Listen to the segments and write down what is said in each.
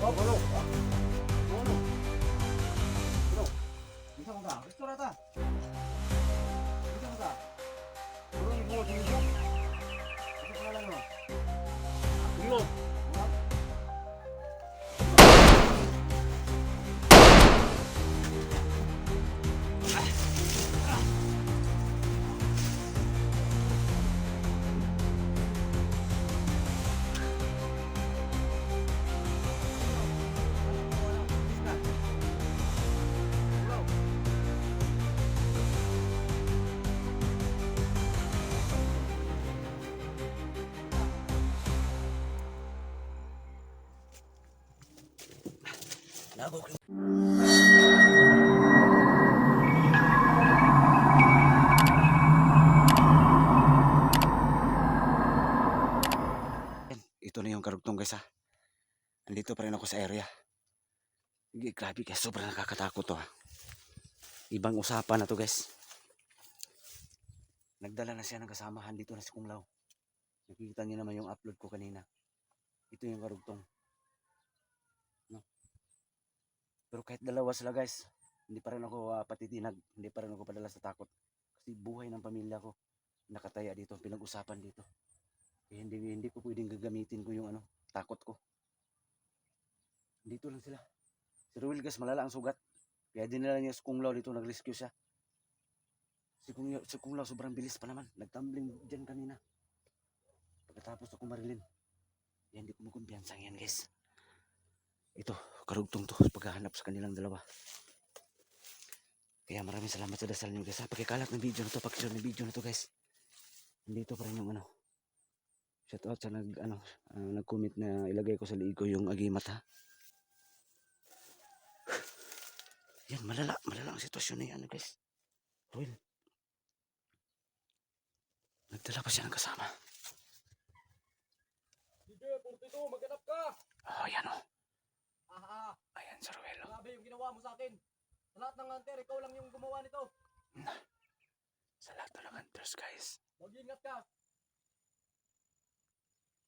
Bro, ano? Bro, bisa mo ka? Gusto na ta. Bisa mo ka? Bro, yung mo, tingin mo. Ano pangalan mo? Bilo. Nabok. Ito na yung karugtong guys ha. Andito pa rin ako sa area. Grabe guys, sobrang nakakatakot to ha. Ibang usapan na to guys. Nagdala na siya ng kasamahan dito na si Kung Lao. Nakikita niyo naman yung upload ko kanina. Ito yung karugtong. No? Pero kahit dalawa sila guys, hindi pa rin ako patitinag. Hindi pa rin ako padala sa takot. Kasi buhay ng pamilya ko nakataya dito, pinag-usapan dito. Eh, hindi ko pwedeng gagamitin ko yung takot ko. Dito lang sila. Si Ruel guys, malala ang sugat. Kaya dinala niya si Kung Lao dito, nag-rescue siya. Si Kung Lao sobrang bilis pa naman. Nagtumbling dyan kanina. Pagkatapos ako marilin. Yan, hindi ko makumpiyansa yan guys. Ito, karugtong to. Paghahanap sa kanilang dalawa. Kaya maraming salamat sa dasal niyo guys. Pagkikalat ng video na to, pag-share ng video na to guys. Dito pa rin yung shout out sa nag-comment na ilagay ko sa liig ko yung agimat ha. Yan, malala ang sitwasyon na yan guys. Ruel. Nagdala pa siya ng kasama. DJ, 42, maghanap ka! Oh, yan oh. Aha, Ayan si Ruel. grabe yung ginawa mo sa akin. Sa lahat ng hunter, ikaw lang yung gumawa nito. Sa lahat ng hunters guys. Mag-ingat ka.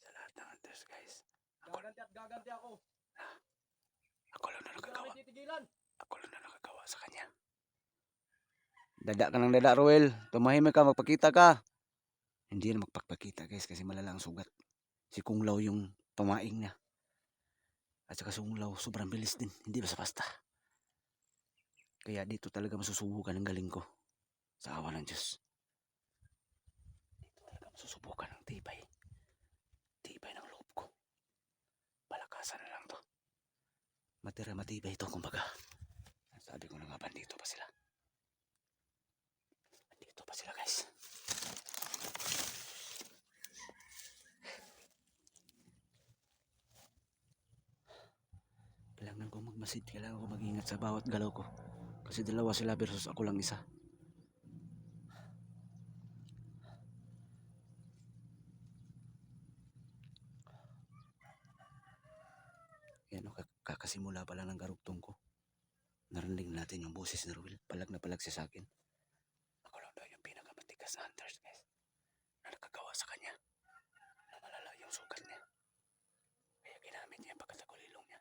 Sa lahat ng hunters guys. Gaganti at gaganti ako. Ako lang na Hindi nakagawa. namin titigilan. Ako lang na nakagawa sa kanya. Dada ka ng dada Ruel. Tumahimik ka, magpakita ka. Hindi na magpakita guys kasi malala ang sugat. Si Kung Lao yung pamaing niya. At saka si Kung Lao sobrang bilis din. Hindi basta-basta. Kaya dito talaga masusubukan ang galing ko. Sa awa ng Diyos. Dito talaga masusubukan ang tibay. Tibay ng loob ko. Palakasan na lang to. Matira matibay ito kumbaga. Sabi ko na nga, bandito pa sila. Bandito pa sila guys. Kailangan ko magmasid. Kailangan ko mag-ingat sa bawat galaw ko. Kasi dalawa sila versus ako lang isa. Yan o, kakasimula pa lang ng karugtong ko. Narinig natin yung boses ni Ruel. Palag na palag siya sa akin. Ako lang daw yung pinakamatigas na hunters guys. Na nakagawa sa kanya. Na malala yung sugat niya. Kaya ginamit niya yung pagkatagulilong niya.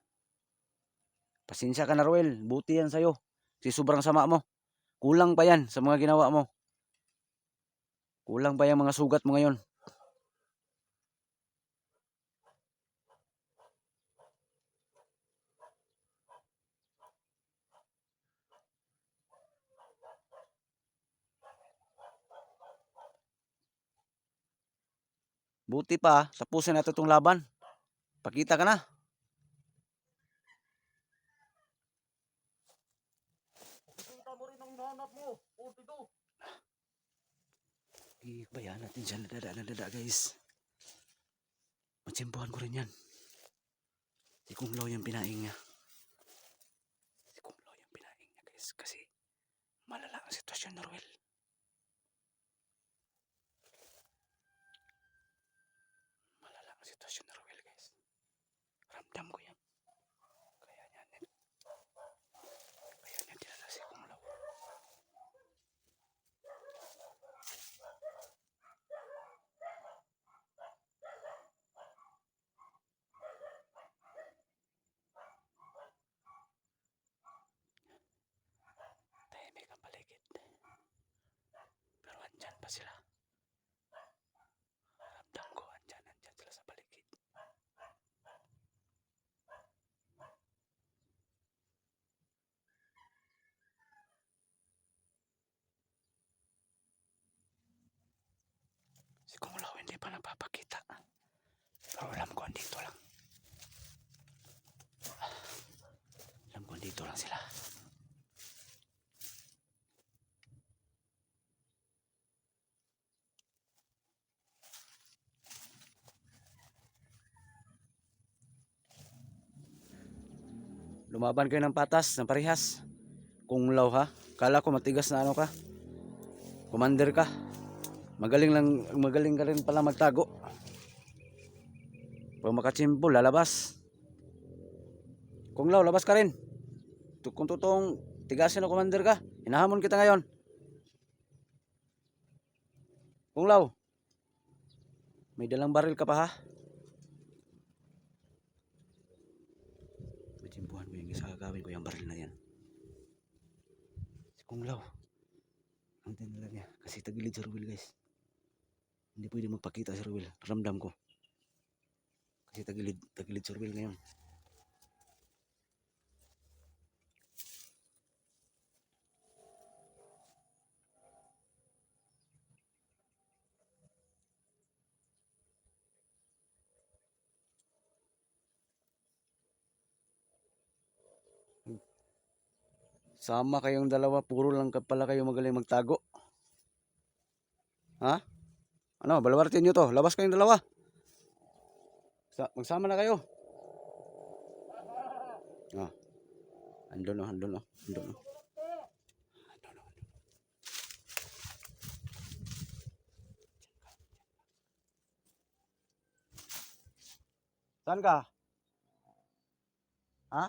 Pasensya ka na Ruel. Buti yan sa'yo. Si sobrang sama mo. Kulang pa yan sa mga ginawa mo. Kulang pa yung mga sugat mo ngayon. Buti pa, tapusin natin itong laban. Pakita ka na. Ipinta mo rin ang hinahanap mo. 42. Ibayan natin siya na dada guys. Matsimpuhan ko rin yan. Si Kung Lao yung pinaing niya. Si Kung Lao yung pinaing niya guys. Kasi malala ang sitwasyon na Ruel. Malala ang sitwasyon na Ruel guys. Ramdam ko yan. Kaya niya dinala si Kung Lao. hindi pa nagpapakita. Pero alam ko andito lang. Alam ko andito lang sila. Lumaban kayo ng patas, ng parehas. Kung law ha. Kala ko matigas na ano ka. Commander ka. Magaling ka rin pala magtago. Pag makachimpo, lalabas. Kung law, labas ka rin. Kung totoong tigasin na commander ka, hinahamon kita ngayon. Kung law, may dalang baril ka pa ha. Machimpuhan ko yung isa, gagawin ko yung baril na yan. Si Kung law, ang tinala niya, kasi tagilid si Ruel guys. Hindi pwede magpakita si Ruel, ramdam ko. Kasi tagilid si Ruel ngayon. Sama kayong dalawa, puro lang pala kayo magaling magtago. Ha? Ano, balawartin nyo to. Labas kayong dalawa. Magsama na kayo. Ah, andun o, andun o, andun o. Saan ka? Ha?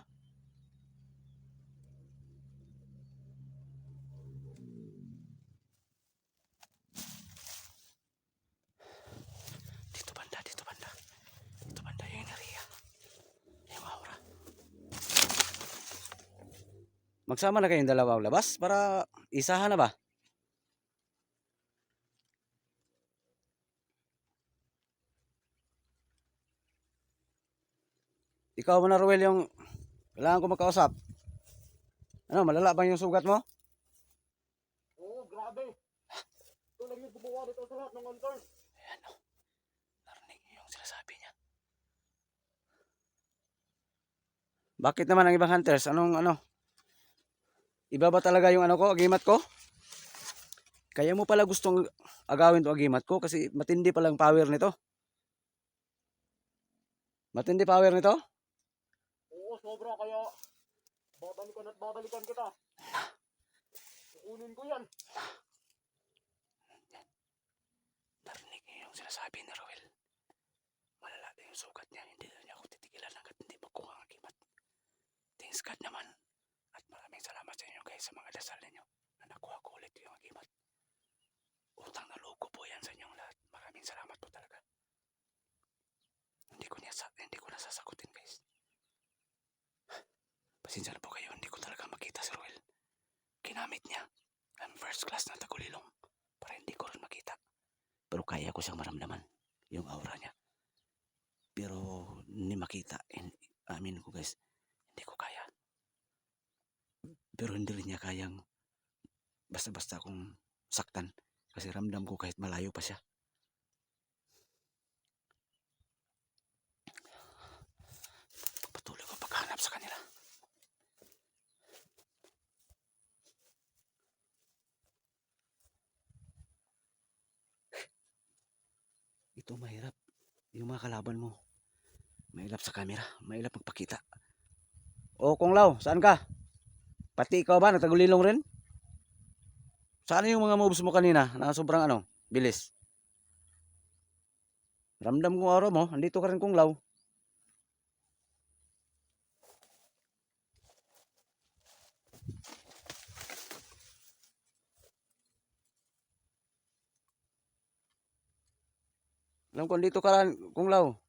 Dito banda, dito banda. Dito banda yung area. Yung aura. Magsama na kayong dalawa labas para isahan na ba? Ikaw mo na Ruel yung kailangan ko makausap. Ano, malala bang yung sugat mo? Oo, grabe. Ito lang yung gumawa nito sa lahat ng hunters. Ayan o. Narinig niyo yung sinasabi niya. Bakit naman ang ibang hunters? Anong ano? Iba ba talaga yung ano ko, agimat ko? Kaya mo pala gustong agawin to agimat ko kasi matindi palang power nito. Matindi power nito? Oo, sobra kaya babalikan at babalikan kita. Kukunin ko yan. Narinig niyo yung sinasabi ni Roel. Malala din yung sugat niya. Hindi na niya ako titigilan hanggat hindi magkuha ang agimat. Thanks God naman. At maraming salamat sa inyo guys sa mga dasal ninyo na nakuha ko ulit yung agimat. Utang na loob ko po yan sa inyong lahat. Maraming salamat po talaga. Hindi ko nasasagutin guys. Pasensya na po kayo. Hindi ko talaga makita si Roel. Ginamit niya ang first class na tagulilong para hindi ko rin makita. Pero kaya ko siyang maramdaman yung aura niya. Pero hindi makita. Amin ko guys. Hindi ko kaya. Pero hindi rin niya kayang basta-basta akong saktan. Kasi ramdam ko kahit malayo pa siya. Patuloy ko paghanap sa kanila. Ito mahirap. Yung mga kalaban mo. Mahirap sa camera. Mahirap magpakita. O Kung Lao, saan ka? Pati ikaw ba? Nagtagulilong rin? Saan yung mga moves mo kanina na sobrang ano? Bilis. Ramdam ko araw mo. Andito ka rin Kung Lao. Alam ko andito ka rin Kung Lao.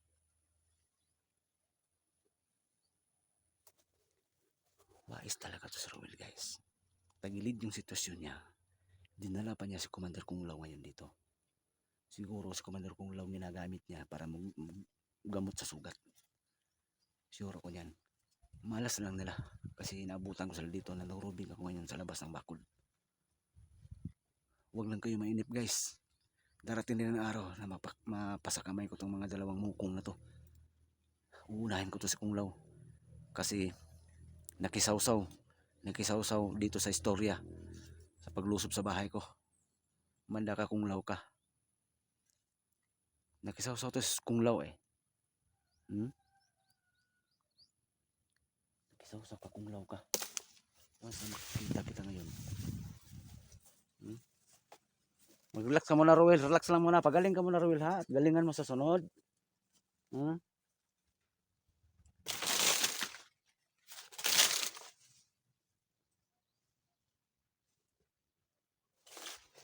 Wais talaga to si Roel guys. Tagilid yung sitwasyon niya. Dinala pa niya si Commander Kung Lao ngayon dito. Siguro si Commander Kung Lao ginagamit niya para gamot sa sugat. Siguro ko niyan. Malas lang nila. Kasi inaabutan ko sila dito. Nanurubing ako ngayon sa labas ng bakod. Huwag lang kayo mainip guys. Darating din ang araw na mapasakamay ko tong mga dalawang mukong na to. Uunahin ko to si Kung Lao. Kasi nakisawsaw. Nakisawsaw dito sa istorya. Sa paglusob sa bahay ko. Manda ka Kung Lao ka. Nakisawsaw to si Kung Lao eh. Nakisawsaw ka Kung Lao ka. Once na makikita kita ngayon. Mag-relax ka muna, Ruel. Relax lang muna. Pagaling ka muna, Ruel, ha? At galingan mo sa sunod.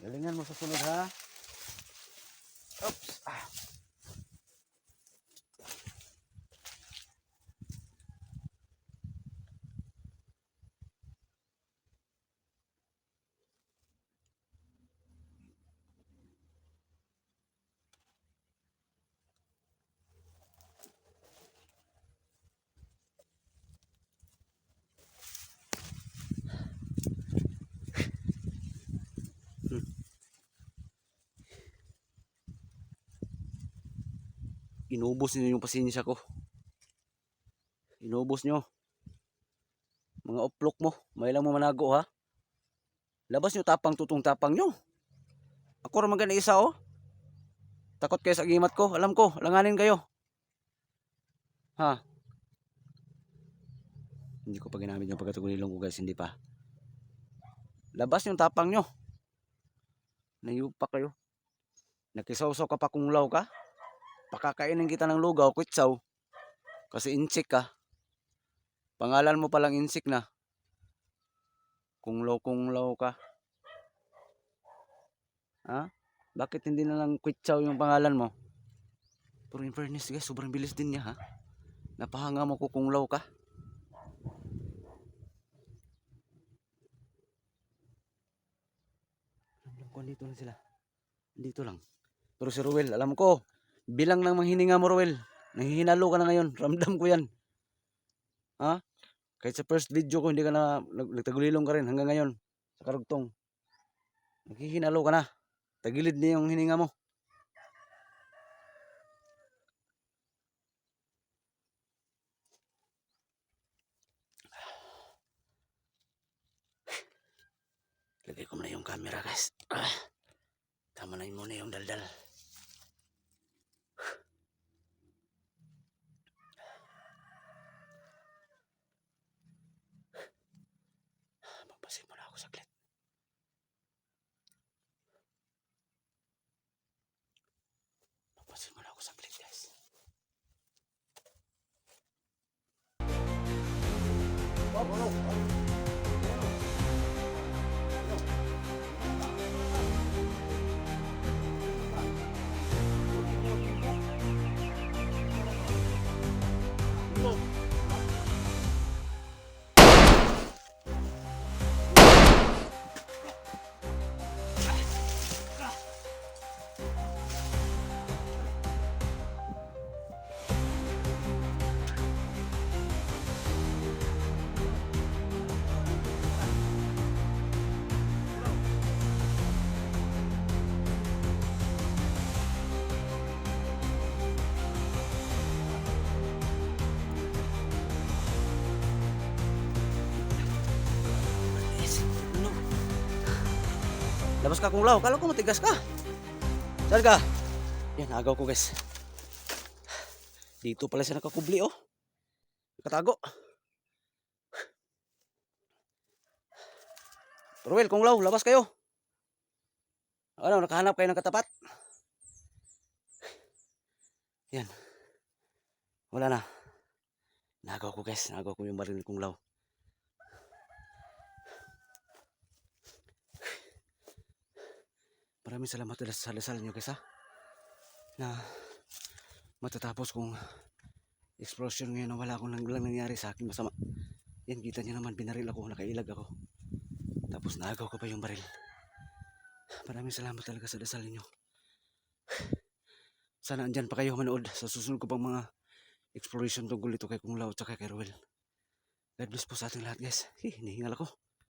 Galingan mo sa sunod, ha? Oops. Inubos niyo yung pasensya ko. Inubos nyo. Mga uplok mo. May lang mo manago, ha? Labas nyo tapang tutong tapang nyo. Ako raman gani isa, oh. Takot kayo sa agimat ko. Alam ko, langanin kayo. Ha? Hindi ko pa ginamit yung pagkatagulilong ko, guys. Hindi pa. Labas yung tapang nyo. Nayupa kayo. Nakisawsaw ka pa Kung Lao ka. Pakakainin kita ng lugaw, kwitsaw. Kasi insik ka. Pangalan mo palang insik na. Kung Lao ka. Ha? Bakit hindi na lang kwitsaw yung pangalan mo? Pero in fairness, guys, sobrang bilis din niya, ha? Napahanga mo ko Kung Lao ka. Alam ko, andito lang sila. Dito lang. Pero si Ruel, alam ko, bilang ng manghininga mo, Ruel, nanghihinalo ka na ngayon. Ramdam ko yan. Ha? Kahit sa first video ko, hindi ka na nagtagulilong ka rin hanggang ngayon. Sa karugtong. Naghihinalo ka na. Tagilid na yung hininga mo. Lagay ko muna yung camera, guys. Tama na muna yung daldal. Magpasin muna ako saglit. Magpasin muna ako saglit, guys. Labas ka Kung Lao. Kala ko matigas ka. Saan ka? Yan, agaw ko, guys. Dito pala siya nakakubli, oh. Nakatago. Ruel, Kung Lao, labas kayo. Ano, nakahanap kayo ng katapat? Yan. Wala na. Nagaw ko, guys. Nagaw ko yung baril ni Kung Lao. Maraming salamat sa dasal nyo, guys, ha? Na matatapos kong explosion ngayon na wala akong lang nangyari sa akin masama. Yan, kita nyo naman, binaril ako, nakailag ako. Tapos nagaw ko pa yung baril. Maraming salamat talaga sa dasal niyo. Sana andyan pa kayo manood sa susunod ko pang mga exploration tungkol ito kay Kung Lao at kay Ruel. God bless po sa ating lahat, guys. Hinihingal ako.